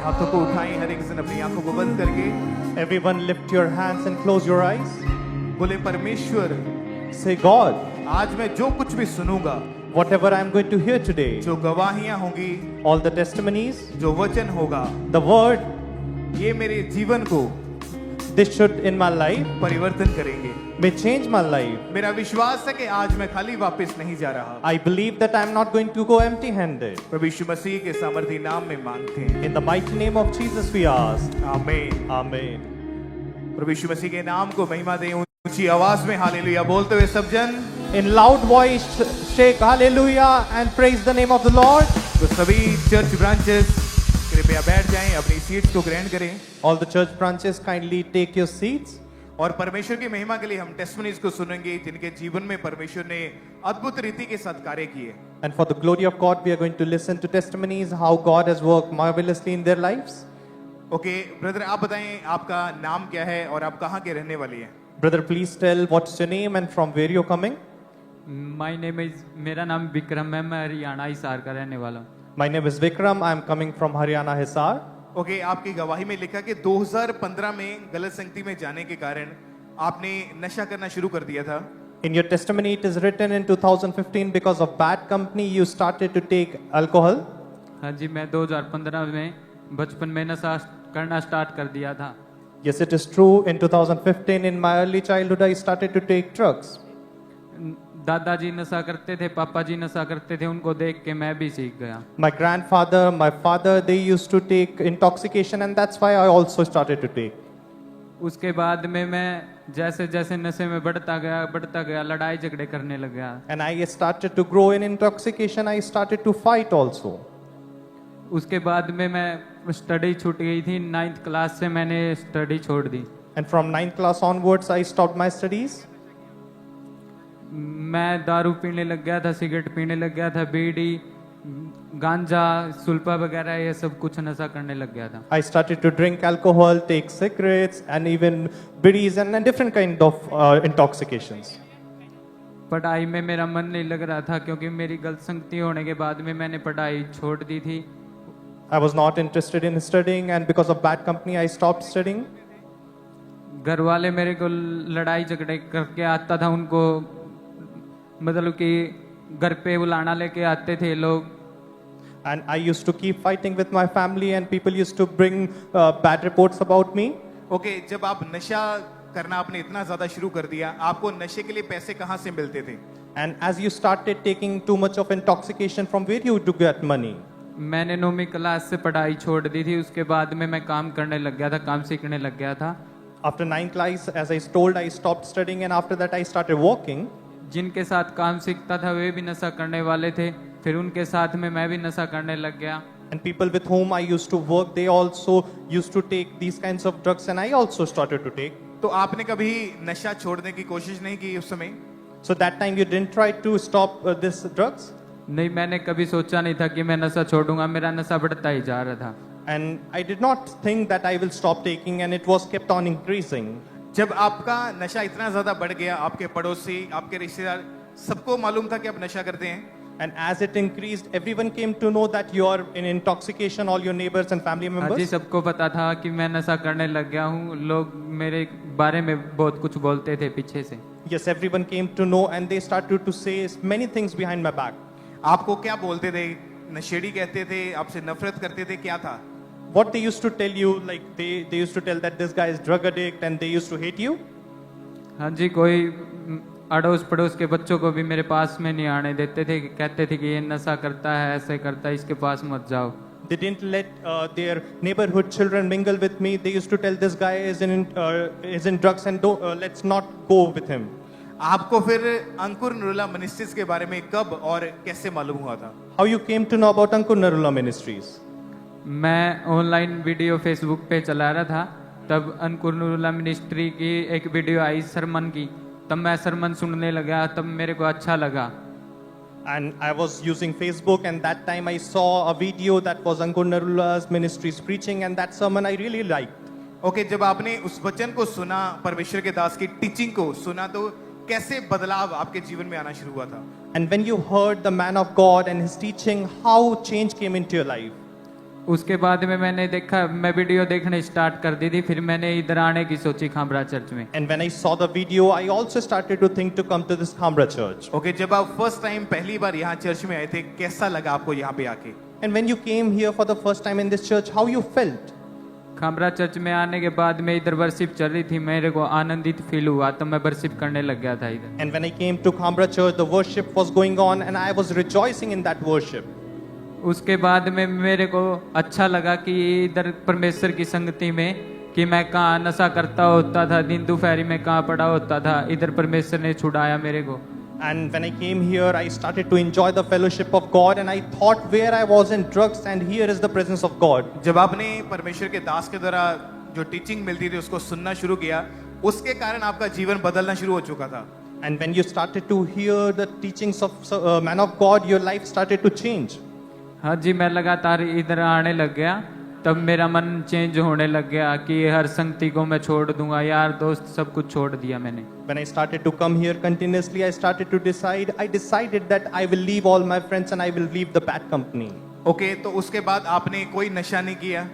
हाथों को उठाएं, हर एक जन अपनी आंखों को बंद करके Everyone lift your hands and close your eyes. बोले, परमेश्वर Say, God, आज मैं जो कुछ भी सुनूंगा, whatever I'm going to hear today, जो गवाहियां होंगी, all the testimonies, जो वचन होगा, the word, ये मेरे जीवन को this should in my life परिवर्तन करेंगे। may change my life. मेरा विश्वास है कि आज मैं खाली वापस नहीं जा रहा। I believe that I'm not going to go empty-handed. प्रभु यीशु मसीह के सामर्थी नाम में मांगते हैं, In the mighty name of Jesus we ask. आमीन। Amen. प्रभु यीशु मसीह के नाम को महिमा दें ऊंची आवाज में हालेलुया बोलते हुए सब जन। In loud voice shake hallelujah and praise the name of the Lord. तो सभी चर्च ब्रांचेस कृपया बैठ जाएं, अपनी सीट्स को ग्रहण करें All the church branches kindly take your seats. और परमेश्वर की महिमा के लिए हम टेस्टिमनीज को सुनेंगे जिनके जीवन में परमेश्वर ने अद्भुत रीति के साथ कार्य किए। And for the glory of God we are going to listen to testimonies how God has worked marvelously in their lives. Okay brother, आप बताएं आपका नाम क्या है और आप कहाँ के रहने वाली हैं? Brother, please tell what's your name and from where you're coming. My name is, मेरा नाम विक्रम है, मैं हरियाणा हिसार का रहने वाला हूँ। My name is Vikram. I'm coming from Haryana, Hisar. Okay, आपकी गवाही में लिखा कि 2015 में गलत संगति में जाने के कारण आपने नशा करना शुरू कर दिया था। In your testimony, it is written in 2015 because of bad company you started to take alcohol. हाँ जी, मैं 2015 में बचपन में नशा करना स्टार्ट कर दिया था। Yes, it is true. In 2015, in my early childhood, I started to take drugs. दादाजी नशा करते थे, पापा जी नशा करते थे, उनको देख के मैं भी सीख गया। My grandfather, my father, they used to take intoxication, and that's why I also started to take. उसके बाद में मैं जैसे जैसे नशे में बढ़ता गया, लड़ाई झगड़े करने लग गया। And I started to grow in intoxication. I started to fight also. उसके बाद में मैं स्टडी छूट गई थी, 9th क्लास से मैंने स्टडी छोड़ दी। And from 9th class onwards, I stopped my studies. मैं दारू पीने लग गया था, सिगरेट पीने लग गया था, बीड़ी, गांजा, सुल्फा वगैरह ये सब कुछ नशा करने लग गया था। I started to drink alcohol, take cigarettes, and even biddies and different kind of intoxications. पढ़ाई में मेरा मन नहीं लग रहा था क्योंकि मेरी गलत संगति होने के बाद में मैंने पढ़ाई छोड़ दी थी। I was not interested in studying, and because of bad company, I stopped studying. घर वाले मेरे को लड़ाई झगड़े करके आता था, उनको मतलब कि घर पे बुलाना लेके आते थे लोग। And I used to keep fighting with my family, and people used to bring bad reports about me. Okay, जब आप नशा करना आपने इतना ज्यादा शुरू कर दिया, आपको नशे के लिए पैसे कहाँ से मिलते थे? And as you started taking too much of intoxication, from where you to get money? मैंने 9वीं क्लास से पढ़ाई छोड़ दी थी, उसके बाद में मैं काम करने लग गया था, काम सीखने लग गया था। After 9th class, as I told, I stopped studying, and after that I started working. जिनके साथ काम सीखता था वे भी नशा करने वाले थे, फिर उनके साथ में मैं भी नशा करने लग गया। And people with whom I used to work, they also used to take these kinds of drugs, and I also started to take. तो आपने कभी नशा छोड़ने की कोशिश नहीं की उस समय? So that time you didn't try to stop this drugs? नहीं, मैंने कभी सोचा नहीं था कि मैं नशा छोड़ूंगा, मेरा नशा बढ़ता ही जा रहा था। And I did not think that I will stop taking, and it was kept on increasing. जब आपका नशा इतना ज्यादा बढ़ गया, आपके पड़ोसी, आपके रिश्तेदार सबको मालूम था कि आप नशा करते हैं? And as it increased, everyone came to know that you are in intoxication, all your neighbors and family हाँ जी, members. सबको पता था कि मैं नशा करने लग गया हूँ, लोग मेरे बारे में बहुत कुछ बोलते थे पीछे से। Yes, everyone came to know, and they started to say many things behind my back. आपको क्या बोलते थे? नशेड़ी कहते थे, आपसे नफरत करते थे, क्या था? What they used to tell you, like they used to tell that this guy is drug addict, and they used to hate you. हाँ जी, कोई अड़ोस पड़ोस के बच्चों को भी मेरे पास में नहीं आने देते थे, कहते थे कि ये नशा करता है, ऐसे करता है, इसके पास मत जाओ। They didn't let their neighborhood children mingle with me. They used to tell this guy is in drugs, and let's not go with him. आपको फिर अंकुर नरूला मिनिस्ट्रीज के बारे में कब और कैसे मालूम हुआ था? How you came to know about Ankur Narula Ministries? मैं ऑनलाइन वीडियो फेसबुक पे चला रहा था, तब अंकुर नूरुल्लाह मिनिस्ट्री की एक वीडियो आई सरमन की, तब मैं सरमन सुनने लगा, तब मेरे को अच्छा लगा। And I was using Facebook, and that time I saw a video that was Ankur Narula's Ministries preaching, and that sermon I really liked. Okay, जब आपने उस वचन को सुना, परमेश्वर के दास की टीचिंग को सुना, तो कैसे बदलाव आपके जीवन में आना शुरू हुआ था? And when you heard the man of God and his teaching, how change came into your life? उसके बाद में मैंने देखा, मैं वीडियो देखने स्टार्ट कर दी थी, फिर मैंने इधर आने की सोची खामरा चर्च में। And when I saw the video, I also started to think to come to this Khamra church. Okay, जब आप फर्स्ट टाइम पहली बार यहाँ चर्च में आए थे, कैसा लगा आपको यहाँ पे आके? And when you came here for the first time in this church, how you felt? Khamra church में आने के बाद में इधर वर्शिप चल रही थी, मेरे को आनंदित फील हुआ, तो मैं वर्शिप करने लग गया था इधर। And when I came to Khamra church, the worship was going on and I was rejoicing in that worship. उसके बाद में मेरे को अच्छा लगा कि इधर परमेश्वर की संगति में, कि मैं कहाँ नशा करता होता था, दिन दोपहरी में कहाँ पड़ा होता था, इधर परमेश्वर ने छुड़ाया मेरे को। And when I came here, I started to enjoy the fellowship of God and I thought where I was in drugs and here is the presence of God. जब आपने परमेश्वर के दास के द्वारा जो टीचिंग मिलती थी उसको सुनना शुरू किया, उसके कारण आपका जीवन बदलना शुरू हो चुका था। And when you started to hear the teachings of man of God, your life started to change. हाँ जी, मैं लगातार इधर आने लग गया, तब मेरा मन चेंज होने लग गया कि हर संगति को मैं छोड़ दूंगा, यार दोस्त सब कुछ छोड़ दिया मैंने। When I started to come here continuously, I decided that I will leave all my friends and I will leave the bad company. Okay, तो उसके बाद आपने कोई नशा नहीं किया?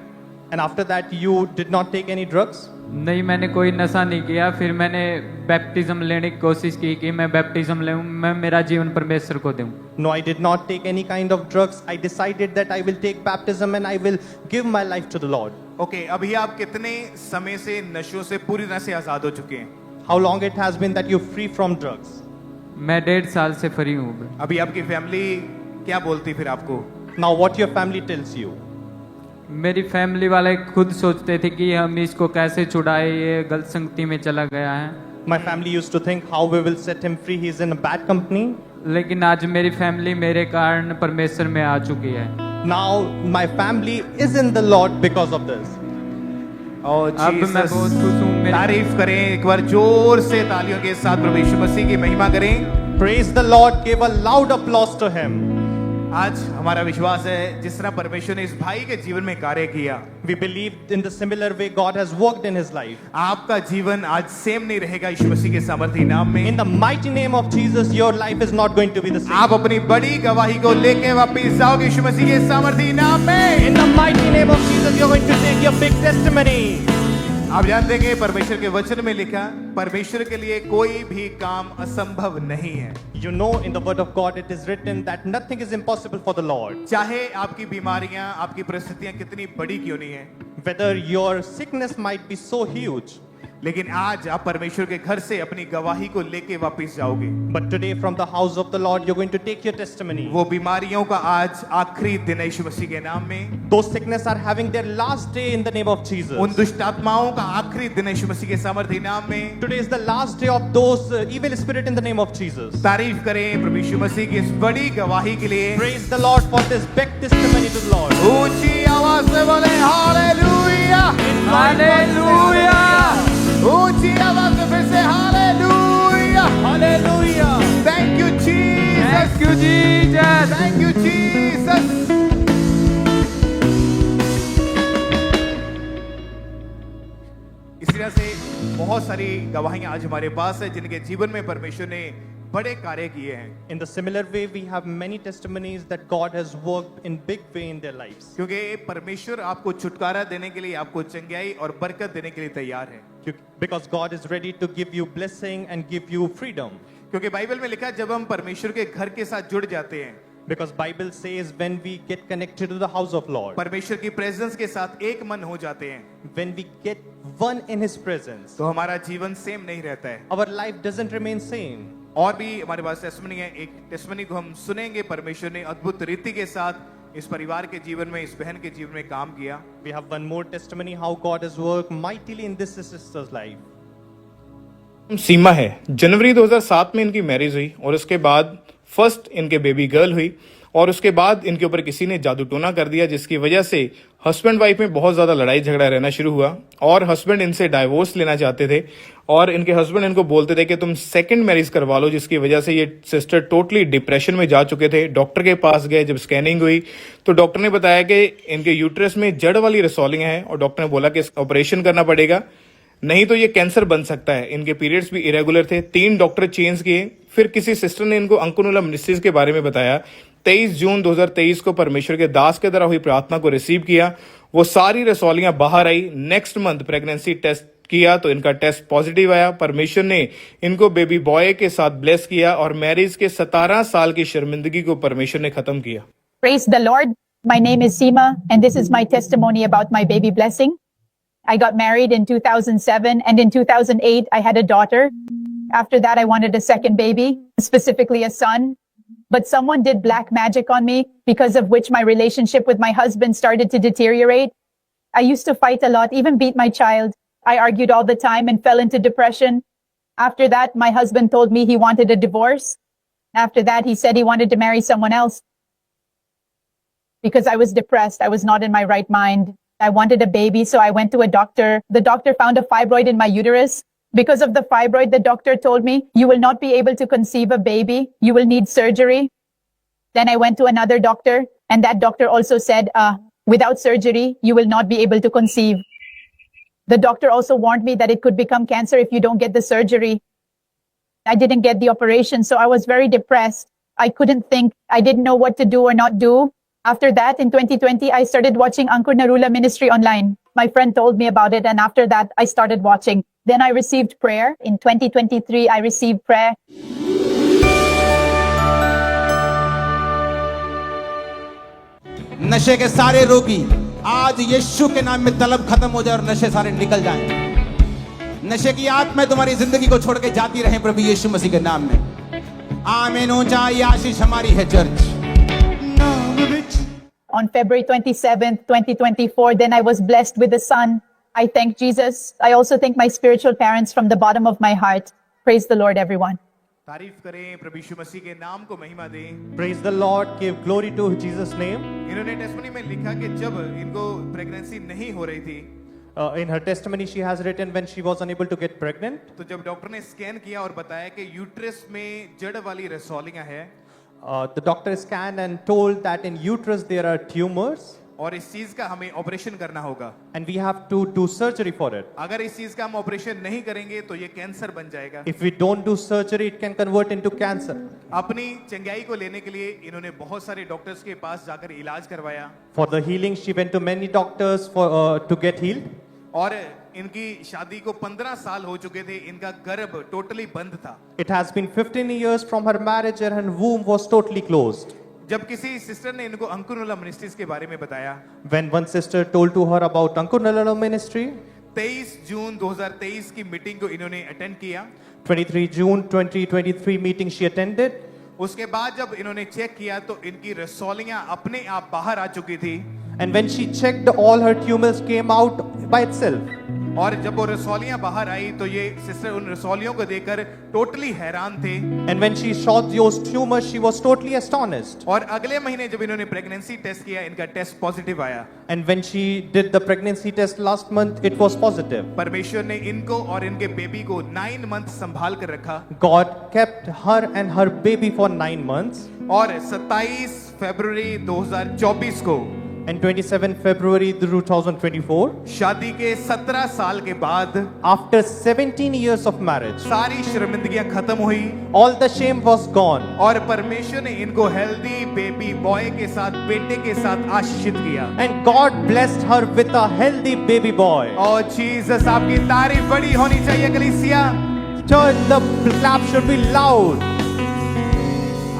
And after that, you did not take any drugs? नहीं, मैंने कोई नशा नहीं किया। फिर मैंने बैप्टिज्म लेने की कोशिश की कि मैं बैप्टिज्म लूं, मैं मेरा जीवन परमेश्वर को दूं। No, I did not take any kind of drugs. I decided that I will take baptism and I will give my life to the Lord. Okay, अभी आप कितने समय से नशों से पूरी तरह से आजाद हो चुके हैं? How long it has been that you're free from drugs? मैं 1.5 साल से फ्री हूँ। अभी आपकी फैमिली क्या बोलती फिर आपको? Now what your family tells you? मेरी फैमिली वाले खुद सोचते थे कि हम इसको कैसे छुड़ाए, ये गलत संगति में चला गया है। My family used to think how we will set him free. He's in a bad company. लेकिन आज मेरी फैमिली मेरे कारण परमेश्वर में आ चुकी है। Now my family is in the Lord because of this. अब मैं बहुत खुश हूँ। तारीफ करें एक बार जोर से, तालियों के साथ प्रभु यीशु मसीह की महिमा करें। Praise the Lord. Give a loud applause to him. आज हमारा विश्वास है जिस तरह परमेश्वर ने इस भाई के जीवन में कार्य किया, We believe in the similar way God has worked in his life. आपका जीवन आज सेम नहीं रहेगा यीशु मसीह के सामर्थी नाम In में। the mighty name of Jesus, your life is not going to be the same. आप अपनी बड़ी गवाही को लेके वापस जाओगे यीशु मसीह के सामर्थी नाम में। In the mighty name of Jesus, you're going to take your big testimony. आप जानते हैं कि परमेश्वर के वचन में लिखा, परमेश्वर के लिए कोई भी काम असंभव नहीं है। You know, in the word of God, it is written that nothing is impossible for the Lord. चाहे आपकी बीमारियां, आपकी परिस्थितियां कितनी बड़ी क्यों नहीं है, Whether your sickness might be so huge, लेकिन आज आप परमेश्वर के घर से अपनी गवाही को लेके वापस जाओगे। but today from the house of the Lord, you're going to take your testimony. वो बीमारियों का आज आखिरी दिन है यीशु मसीह के नाम में। Those sickness are having their last day in the name of Jesus. उन दुष्ट आत्माओं का आखिरी दिन है यीशु मसीह के सामर्थी नाम में। Today is the last day of those evil spirit in the name of Jesus. तारीफ करें प्रभु यीशु मसीह की इस बड़ी गवाही के लिए। Praise the Lord for this big testimony to the Lord. ऊंची आवाज से बोले हालेलुया, हालेलुया, ऊंची आवाज से फिर से hallelujah, Hallelujah. Thank you Jesus, thank you Jesus. Thank you Jesus. इसी तरह से बहुत सारी गवाहियां आज हमारे पास है जिनके जीवन में परमेश्वर ने बड़े कार्य किए हैं। In the similar way, we have many testimonies that God has worked in big way in their lives. क्योंकि परमेश्वर आपको छुटकारा देने के लिए, आपको चंगाई और बरकत देने के लिए तैयार है। Because God is ready to give you blessing and give you freedom. क्योंकि बाइबल में लिखा है जब हम परमेश्वर के घर के साथ जुड़ जाते हैं, Because Bible says when we get connected to the house of Lord, परमेश्वर की प्रेजेंस के साथ एक मन हो जाते हैं, when we get one in His presence, तो हमारा जीवन सेम नहीं रहता है। our life doesn't remain same. और भी हमारे पास टेस्टमनी है, एक टेस्टमनी को हम सुनेंगे। परमेश्वर ने अद्भुत रीति के साथ इस परिवार के जीवन में, इस बहन के जीवन में काम किया। We have one more testimony how God has worked mightily in this sister's life. सीमा है, जनवरी 2007 में इनकी मैरिज हुई और उसके बाद फर्स्ट इनके बेबी गर्ल हुई और उसके बाद इनके ऊपर किसी ने जादू टोना कर दिया, जिसकी वजह से हस्बैंड वाइफ में बहुत ज्यादा लड़ाई झगड़ा रहना शुरू हुआ और हस्बैंड इनसे डाइवोर्स लेना चाहते थे और इनके हस्बैंड इनको बोलते थे कि तुम सेकंड मैरिज करवा लो, जिसकी वजह से ये सिस्टर टोटली डिप्रेशन में जा चुके थे। डॉक्टर के पास गए, जब स्कैनिंग हुई तो डॉक्टर ने बताया कि इनके यूट्रस में जड़ वाली रिसॉल्विंग है और डॉक्टर ने बोला कि इसका ऑपरेशन करना पड़ेगा, नहीं तो ये कैंसर बन सकता है। इनके पीरियड्स भी इरेगुलर थे, 3 डॉक्टर चेंज किए। फिर किसी सिस्टर ने इनको अंकुनुला मिनिस्ट्रीज के बारे में बताया 23 जून 2023 को परमेश्वर के दास के द्वारा हुई प्रार्थना को रिसीव किया। वो सारी रसौलियां बाहर आई। नेक्स्ट मंथ प्रेगनेंसी टेस्ट किया तो इनका टेस्ट पॉजिटिव आया। परमेश्वर ने इनको बेबी बॉय के साथ ब्लेस किया और मैरिज के 17 साल की शर्मिंदगी को परमेश्वर ने खत्म किया। Praise the Lord. My name is Seema, and this is my testimony about my baby blessing. I got married in 2007, and in 2008, I had a daughter. After that, I wanted a second baby, specifically a son. But someone did black magic on me, because of which my relationship with my husband started to deteriorate. I used to fight a lot, even beat my child. I argued all the time and fell into depression. After that, my husband told me he wanted a divorce. After that, he said he wanted to marry someone else. Because I was depressed, I was not in my right mind. I wanted a baby, so I went to a doctor. The doctor found a fibroid in my uterus. Because of the fibroid, the doctor told me, you will not be able to conceive a baby. You will need surgery. Then I went to another doctor, and that doctor also said, without surgery, you will not be able to conceive. The doctor also warned me that it could become cancer if you don't get the surgery. I didn't get the operation, so I was very depressed. I couldn't think. I didn't know what to do or not do. After that, in 2020, I started watching Ankur Narula Ministry online. My friend told me about it, and after that, I started watching. Then I received prayer. In 2023, I received prayer. नशे के सारे रोगी आज यीशु के नाम में तलब खत्म हो जाए और नशे सारे निकल जाएं। नशे की आत्मा तुम्हारी जिंदगी को छोड़ के जाती रहे प्रभु यीशु मसीह के नाम में। आमीन। ऊंचा ये आशीष हमारी है church. On February 27th, 2024, then I was blessed with a son. I thank Jesus. I also thank my spiritual parents from the bottom of my heart. Praise the Lord, everyone. तारीफ करें, प्रभु यीशु मसीह के नाम को महिमा दें। Praise the Lord, give glory to Jesus' name. इन्होंने testimony में लिखा कि जब इनको प्रेगनेंसी नहीं हो रही थी, In her testimony, she has written when she was unable to get pregnant. तो जब डॉक्टर ने स्कैन किया और बताया कि यूट्रस में जड़ वाली रसौलियां हैं The doctor scanned and told that in uterus there are tumors और इस चीज का हमें ऑपरेशन करना होगा। and we have to do surgery for it. अगर इस चीज का हम ऑपरेशन नहीं करेंगे तो ये कैंसर बन जाएगा। If we don't do surgery, it can convert into cancer. अपनी चंगाई को लेने के लिए इन्होंने बहुत सारे डॉक्टर्स के पास जाकर इलाज करवाया For the healing, she went to many doctors to get healed. और इनकी शादी को 15 साल हो चुके थे। इनका गर्भ टोटली बंद था। It has been 15 years from her marriage and her womb was totally closed. जब किसी सिस्टर ने इनको अंकुर नूला मिनिस्ट्रीज के बारे में बताया, When one sister told to her about Ankur Nalala ministry, 23 जून 2023 की मीटिंग को इन्होंने अटेंड किया। 23 June 2023 meeting she attended. उसके बाद जब इन्होंने चेक किया तो इनकी रसौलियां अपने आप बाहर आ चुकी थी। And when she checked, all her tumors came out by itself. और जब वो रसौलियां बाहर आई तो ये सिस्टर उन रसौलियों को देखकर टोटली हैरान थे। And when she saw those tumors, she was totally astonished. और अगले महीने जब इन्होंने प्रेगनेंसी टेस्ट किया, इनका टेस्ट पॉजिटिव आया। And when she did the pregnancy test last month, it was positive. परमेश्वर ने इनको और इनके बेबी को 9 मंथ संभाल कर रखा God kept her and her baby for 9 months. और 27 फरवरी 2024 को And 27 February 2024, शादी के 17 साल के बाद after 17 years of marriage, सारी शर्मिंदगियां खत्म हुई all the shame was gone. और परमेश्वर ने इनको हेल्दी बेबी बॉय के साथ, बेटे के साथ आशीषित किया। And God blessed her with a healthy baby boy. और जीसस, आपकी तारीफ बड़ी होनी चाहिए कलीसिया। Church, the clap should be loud.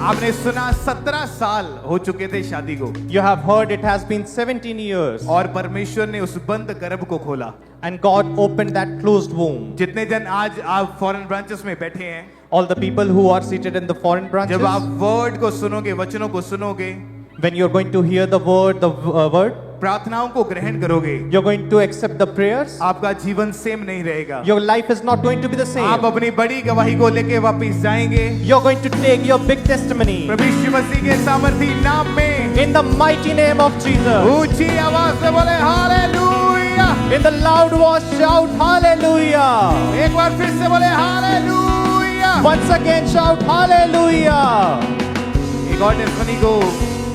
आपने सुना 17 साल हो चुके थे शादी को You have heard it has been 17 years. और परमेश्वर ने उस बंद गर्भ को खोला। And God opened that closed womb. जितने जन आज आप फॉरेन ब्रांचेस में बैठे हैं, All the people who are seated in the foreign branches, जब आप वर्ड को सुनोगे, वचनों को सुनोगे, when you're going to hear the word, प्रार्थनाओं को ग्रहण करोगे, you're going to accept the prayers, आपका जीवन सेम नहीं रहेगा। your life is not going to be the आप same. अपनी बड़ी गवाही को लेके वापस जाएंगे You're going to take your big testimony प्रभु यीशु मसीह के सामर्थी नाम में। in the mighty name of Jesus. ऊंची आवाज से बोले hallelujah. In the loud voice shout hallelujah. एक बार फिर से बोले hallelujah. Once again shout hallelujah. एक और टेस्टिमनी को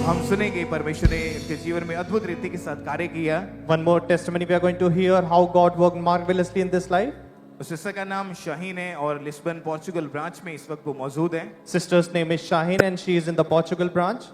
हम सुनेंगे। परमेश्वर ने उनके जीवन में अद्भुत रीति के साथ कार्य किया। One more testimony we are going to hear how God worked marvelously in this life. उस सिस्टर का नाम शाहीन है और लिस्बन पोर्चुगल ब्रांच में इस वक्त वो मौजूद है। Sister's name is Shaheen and she is in the Portugal branch.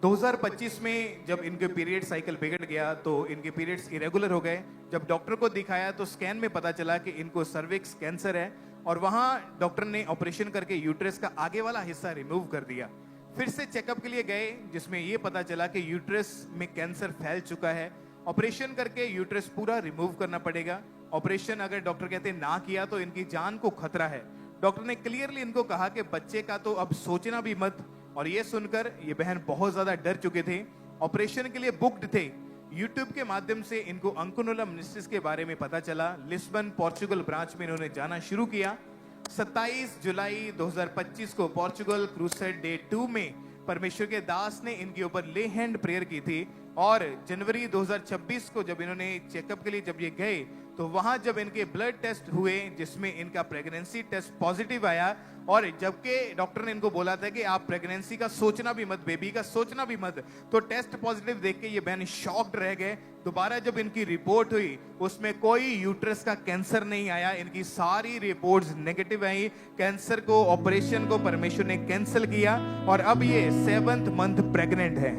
2025 में जब इनके पीरियड साइकिल बिगड़ गया तो इनके पीरियड्स इरेगुलर हो गए। जब डॉक्टर को दिखाया तो स्कैन में पता चला कि इनको सर्विक्स कैंसर है और वहां डॉक्टर ने ऑपरेशन करके यूट्रस का आगे वाला हिस्सा रिमूव कर दिया। फिर से चेकअप के लिए गए जिसमें यह पता चला कि यूट्रस में कैंसर फैल चुका है। ऑपरेशन करके यूट्रस पूरा रिमूव करना पड़ेगा। ऑपरेशन अगर डॉक्टर कहते ना किया तो इनकी जान को खतरा है। डॉक्टर ने क्लियरली इनको कहा कि बच्चे का तो अब सोचना भी मत। और ये सुनकर ये बहन बहुत ज्यादा डर चुके थे, ऑपरेशन के लिए बुक्ड थे। यूट्यूब के माध्यम से इनको अंकुनुला मिनिस्ट्रीज के बारे में पता चला। लिस्बन पोर्चुगल ब्रांच में इन्होंने जाना शुरू किया। 27 जुलाई 2025 को पोर्चुगल क्रूसेड डे 2 में परमेश्वर के दास ने इनके ऊपर ले हैंड प्रेयर की थी। और जनवरी 2026 को जब इन्होंने चेकअप के लिए जब ये गए तो वहां जब इनके ब्लड टेस्ट हुए जिसमें इनका प्रेगनेंसी टेस्ट पॉजिटिव आया। और जबकि डॉक्टर ने इनको बोला था कि आप प्रेगनेंसी का सोचना भी मत, बेबी का सोचना भी मत, तो टेस्ट पॉजिटिव देख के ये बहन शॉक्ड रह गए। दोबारा जब इनकी रिपोर्ट हुई उसमें कोई यूट्रस का कैंसर नहीं आया, इनकी सारी रिपोर्ट्स नेगेटिव आई। कैंसर को, ऑपरेशन को परमेश्वर ने कैंसिल किया और अब ये 7th मंथ प्रेग्नेंट है।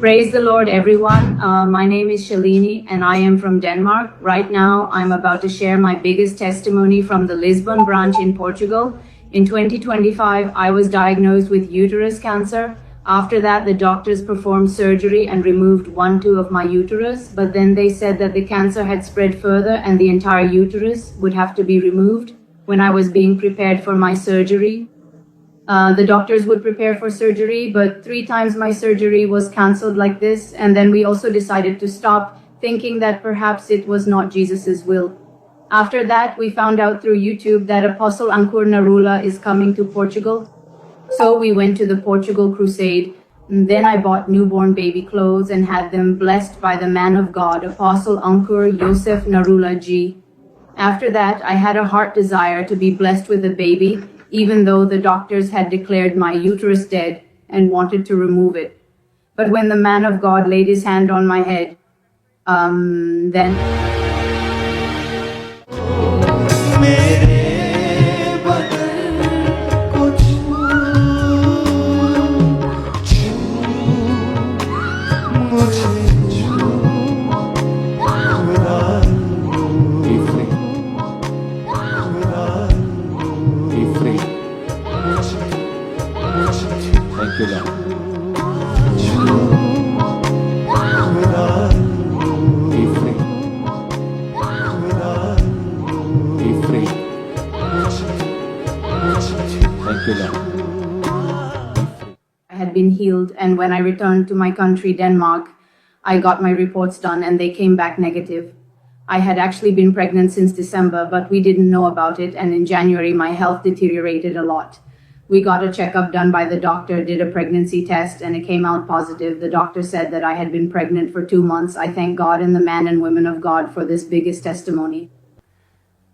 Praise the Lord, everyone. My name is Shalini and I am from Denmark. Right now, I'm about to share my biggest testimony from the Lisbon branch in Portugal. In 2025, I was diagnosed with uterus cancer. After that, the doctors performed surgery and removed 1/2 of my uterus, but then they said that the cancer had spread further and the entire uterus would have to be removed. When I was being prepared for my surgery, the doctors would prepare for surgery, but 3 times my surgery was cancelled like this. And then we also decided to stop, thinking that perhaps it was not Jesus's will. After that, we found out through YouTube that Apostle Ankur Narula is coming to Portugal. So we went to the Portugal crusade. And then I bought newborn baby clothes and had them blessed by the man of God, Apostle Ankur Yosef Narula Ji. After that, I had a heart desire to be blessed with a baby, even though the doctors had declared my uterus dead and wanted to remove it. But when the man of God laid his hand on my head, then Thank you, Lord. Be free. Be free. Thank you, Lord. I had been healed, and when I returned to my country, Denmark, I got my reports done and they came back negative. I had actually been pregnant since December, but we didn't know about it, and in January my health deteriorated a lot. We got a checkup done by the doctor, did a pregnancy test, and it came out positive. The doctor said that I had been pregnant for 2 months. I thank God and the man and women of God for this biggest testimony.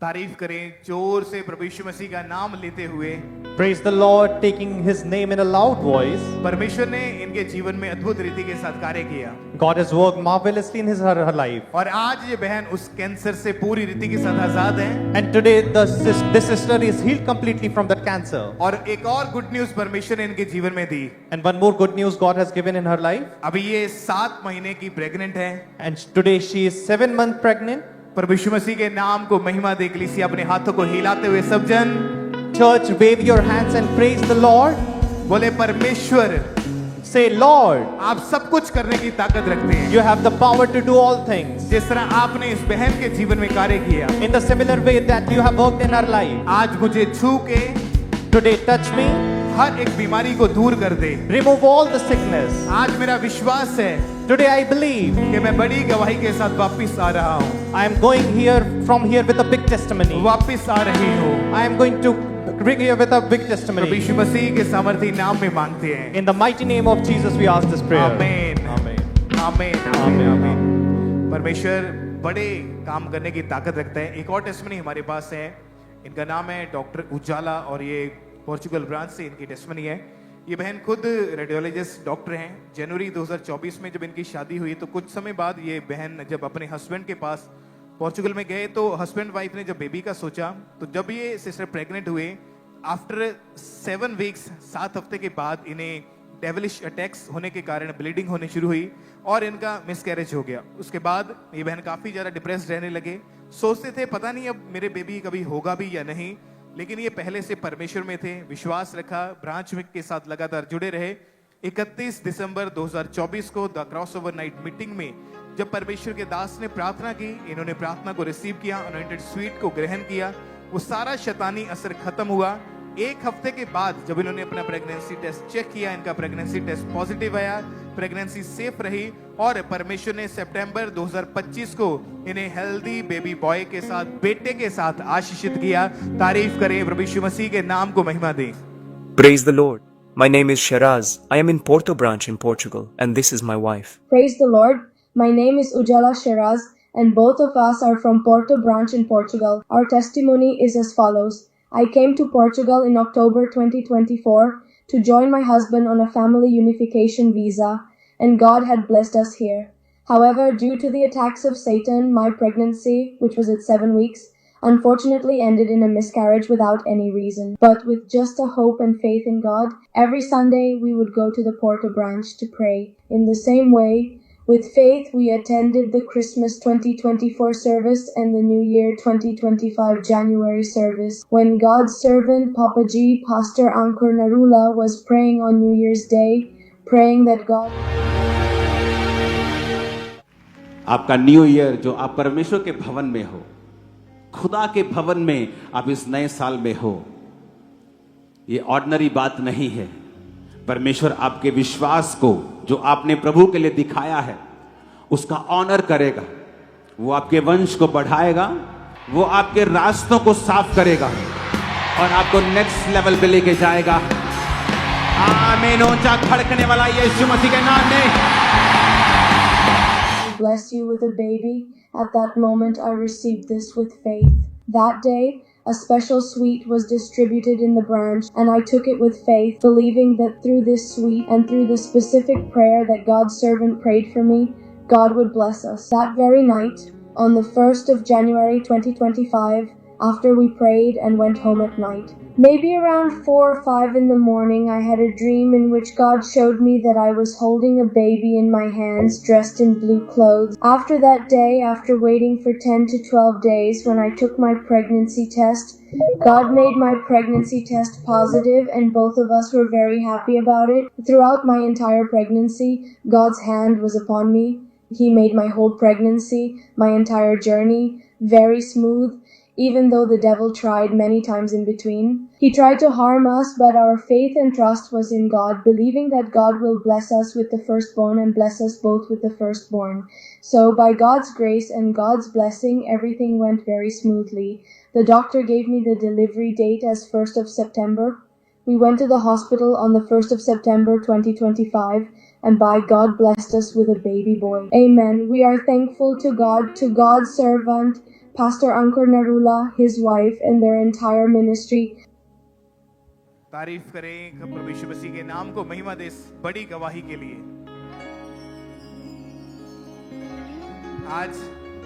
तारीफ करें जोर से प्रभु यीशु मसीह का नाम लेते हुए। Praise the Lord, taking his name in a loud voice. परमेश्वर ने इनके जीवन में अद्भुत रीति के साथ कार्य किया God has worked marvelously in her life. और आज ये बहन उस कैंसर से पूरी रीति के साथ आजाद है। And today this sister is healed completely from that cancer. और एक और गुड न्यूज परमेश्वर ने इनके जीवन में दी। And one more good news God has given in her life. अभी ये 7 महीने की प्रेग्नेंट है। And today she is 7 months pregnant. प्रभु यीशु मसीह के नाम को महिमा दे कलीसिया अपने हाथों को हिलाते हुए सब जन Church, wave your hands and praise the Lord. बोले परमेश्वर Say, Lord, आप सब कुछ करने की ताकत रखते हैं। you have the power to do all things. जिस तरह आपने इस बहन के जीवन में कार्य किया, In the similar way that you have worked in her life. आज मुझे छू के Today touch me. हर एक बीमारी को दूर कर दे। Remove all the sickness. आज मेरा विश्वास है Today I believe कि मैं बड़ी गवाही के साथ वापस आ रहा हूँ। I am going from here with a big testimony. वापस आ रही हूँ। I am going to bring here with a big Prabhu testimony. यीशु मसीह के सामर्थी नाम में मांगते हैं। In the mighty name of Jesus we ask this prayer. आमीन। Amen. आमीन। आमीन। आमीन। परमेश्वर बड़े काम करने की ताकत रखता है। एक और टेस्टमनी हमारे पास है। इनका नाम है डॉक्टर उजाला और ये पोर्चुगल ब्रांच से इनकी टेस्टमनी है। ये बहन खुद रेडियोलॉजिस्ट डॉक्टर हैं। जनवरी 2024 में जब इनकी शादी हुई तो कुछ समय बाद ये बहन जब अपने हस्बैंड के पास पोर्चुगल में गए तो हस्बैंड वाइफ ने जब बेबी का सोचा तो जब ये सिस्टर प्रेग्नेंट हुए आफ्टर 7 वीक्स 7 हफ्ते के बाद इन्हें डेविलिश अटैक्स होने के कारण ब्लीडिंग होनी शुरू हुई और इनका मिसकैरेज हो गया। उसके बाद ये बहन काफी ज्यादा डिप्रेस्ड रहने लगे, सोचते थे पता नहीं अब मेरे बेबी कभी होगा भी या नहीं, लेकिन ये पहले से परमेश्वर में थे, विश्वास रखा, ब्रांच विक के साथ लगातार जुड़े रहे। 31 दिसंबर 2024 को द क्रॉसओवर नाइट मीटिंग में जब परमेश्वर के दास ने प्रार्थना की, इन्होंने प्रार्थना को रिसीव किया, अनॉइंटेड स्वीट को ग्रहण किया, वो सारा शैतानी असर खत्म हुआ। एक हफ्ते के बाद जब इन्होंने अपना प्रेगनेंसी टेस्ट चेक किया, इनका प्रेगनेंसी टेस्ट पॉजिटिव आया, प्रेगनेंसी सेफ रही और परमेश्वर ने सितंबर 2025 को इन्हें हेल्दी बेबी बॉय के साथ, बेटे के साथ आशीषित किया। तारीफ करें प्रभु यीशु मसीह के नाम को महिमा दें। Praise the Lord. My name is Shiraz. I am in Porto branch in Portugal, and this is my wife. Praise the Lord. My name is Ujala Shiraz, and both of us are from Porto branch in Portugal. Our testimony is as follows. I came to Portugal in October 2024 to join my husband on a family unification visa, and God had blessed us here. However, due to the attacks of Satan, my pregnancy, which was at 7 weeks, unfortunately ended in a miscarriage without any reason. But with just a hope and faith in God, every Sunday we would go to the Porto branch to pray. In the same way, with faith, we attended the Christmas 2024 service and the New Year 2025 January service. When God's servant, Papa G, Pastor Ankur Narula, was praying on New Year's Day, praying that God... आपका new year जो आप परमेश्वर के भवन में हो, खुदा के भवन में आप इस नए साल में हो, ये ऑर्डिनरी बात नहीं है। परमेश्वर आपके विश्वास को जो आपने प्रभु के लिए दिखाया है उसका ऑनर करेगा, वो आपके वंश को बढ़ाएगा, वो आपके रास्तों को साफ करेगा और आपको नेक्स्ट लेवल पे लेके जाएगा। आमीन। ऊंचा खड़कने वाला यीशु मसीह के नाम में। bless you with a baby. At that moment, I received this with faith. That day, a special sweet was distributed in the branch, and I took it with faith, believing that through this sweet and through the specific prayer that God's servant prayed for me, God would bless us. That very night, on the 1st of January 2025, after we prayed and went home at night, maybe around 4 or 5 in the morning, I had a dream in which God showed me that I was holding a baby in my hands dressed in blue clothes. After that day, after waiting for 10 to 12 days, when I took my pregnancy test, God made my pregnancy test positive, and both of us were very happy about it. Throughout my entire pregnancy, God's hand was upon me. He made my whole pregnancy, my entire journey, very smooth, even though the devil tried many times in between. He tried to harm us, but our faith and trust was in God, believing that God will bless us with the firstborn and bless us both with the firstborn. So by God's grace and God's blessing, everything went very smoothly. The doctor gave me the delivery date as 1st of September. We went to the hospital on the 1st of September 2025, and by God blessed us with a baby boy. Amen. We are thankful to God, to God's servant, Pastor Ankur Narula, his wife, and their entire ministry. तारीफ करें प्रभु यीशु मसीह के नाम को महिमा दे इस बड़ी गवाही के लिए। आज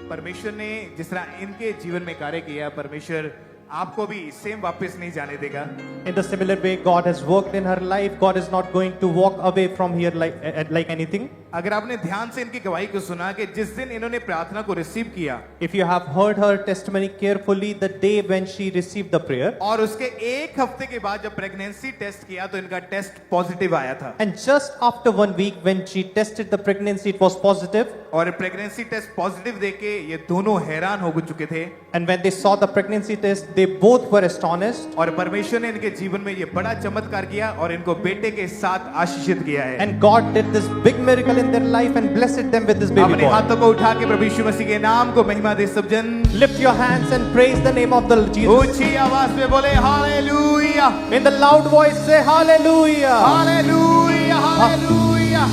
परमेश्वर ने जिस तरह इनके जीवन में कार्य किया, परमेश्वर आपको भी सेम वापस नहीं जाने देगा। In the similar way God has worked in her life, God is not going to walk away from here like anything. अगर आपने ध्यान से इनकी गवाही को सुना कि जिस दिन इन्होंने प्रार्थना को रिसीव किया, If you have heard her testimony carefully, the day when she received the prayer, और उसके एक हफ्ते के बाद जब प्रेगनेंसी टेस्ट किया तो इनका टेस्ट पॉजिटिव आया था, and just after 1 week when she tested the pregnancy, it was positive. और प्रेगनेंसी टेस्ट पॉजिटिव देके ये दोनों हैरान हो चुके थे, And when they saw the pregnancy test, they both were astonished. और परमेश्वर ने इनके जीवन में ये बड़ा चमत्कार किया और इनको बेटे के साथ आशीषित किया है। And God did this big miracle in their life and blessed them with this baby अपने boy. हाथों को उठा के प्रभु यीशु मसीह के नाम को महिमा दे सब जन। Lift your hands and praise the name of the Jesus. ऊंची आवाज में बोले hallelujah, In the loud voice say hallelujah. Hallelujah, hallelujah.